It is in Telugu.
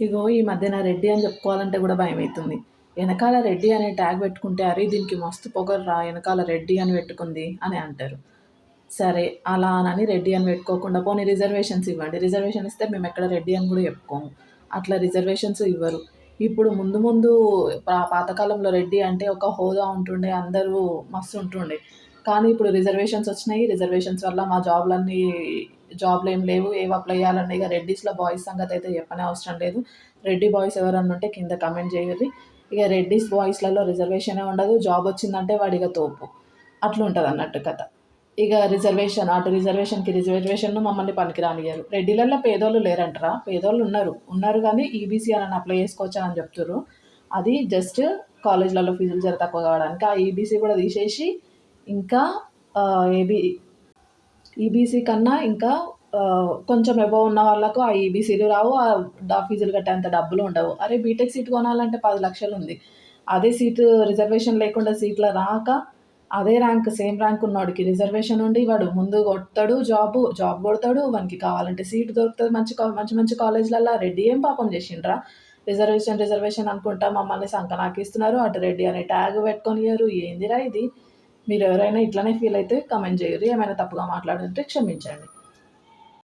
ఇగో ఈ మధ్యన రెడ్డి అని చెప్పుకోవాలంటే కూడా భయమవుతుంది. వెనకాల రెడ్డి అనే ట్యాగ్ పెట్టుకుంటే అరే దీనికి మస్తు పొగర్రా వెనకాల రెడ్డి అని పెట్టుకుంది అని అంటారు. సరే అలా అని రెడ్డి అని పెట్టుకోకుండా పోనీ రిజర్వేషన్స్ ఇవ్వండి. రిజర్వేషన్ ఇస్తే మేము ఎక్కడ రెడ్డి అని కూడా చెప్పుకోము. అట్లా రిజర్వేషన్స్ ఇవ్వరు. ఇప్పుడు ముందు ముందు పాతకాలంలో రెడ్డి అంటే ఒక హోదా ఉంటుండే, అందరూ మస్తు ఉంటుండే. కానీ ఇప్పుడు రిజర్వేషన్స్ వచ్చినాయి. రిజర్వేషన్స్ వల్ల మా జాబ్లు ఏం లేవు. ఏవి అప్లై చేయాలన్నా ఇక రెడ్డీస్‌లో బాయ్స్ సంగతి అయితే చెప్పనే అవసరం లేదు. రెడ్డి బాయ్స్ ఎవరన్నా ఉంటే కింద కామెంట్ చేయుర్రి. ఇక రెడ్డీస్ బాయ్స్‌లలో రిజర్వేషనే ఉండదు. జాబ్ వచ్చిందంటే వాడిక తోపు. అట్లుంటది అన్నట్టు కథ. ఇక రిజర్వేషన్ అటు రిజర్వేషన్ మమ్మల్ని పనికి రానియ్యరు. రెడ్డిలల్లో పేదోళ్ళు లేరంటరా? పేదోళ్ళు ఉన్నారు కానీ ఈబీసీ అని అప్లై చేసుకోవచ్చు అని చెప్తుర్రు. అది జస్ట్ కాలేజ్‌లలో ఫీజులు జర తక్కువ కావడానికి. ఆ ఈబీసీ కూడా తీసేసి ఇంకా ఏబీ ఈబీసీ కన్నా ఇంకా కొంచెం అబోవ్ ఉన్న వాళ్ళకు ఆ ఈబీసీలు రావు. ఫీజులు కట్టేంత డబ్బులు ఉండవు. అరే బీటెక్ సీట్ కొనాలంటే 10 లక్షలు ఉంది. అదే సీటు రిజర్వేషన్ లేకుండా సీట్లు రాక అదే ర్యాంక్ సేమ్ ర్యాంక్ ఉన్నోడికి రిజర్వేషన్ ఉండి వాడు ముందు కొడతాడు జాబ్ కొడతాడు. వానికి కావాలంటే సీట్ దొరుకుతుంది మంచి మంచి కాలేజ్‌లల్లా. రెడ్డి ఏం పాపం చేసిండ్రా? రిజర్వేషన్ అనుకుంటా మమ్మల్ని సంకనాకిస్తున్నారు. అటు రెడ్డి అనే ట్యాగ్ పెట్టుకొనియ్యరు. ఏందిరా ఇది? మీరు ఎవరైనా ఇట్లనే ఫీల్ అయితే కామెంట్ చేయుర్రి. ఏమైనా తప్పుగా మాట్లాడుంటే క్షమించండి.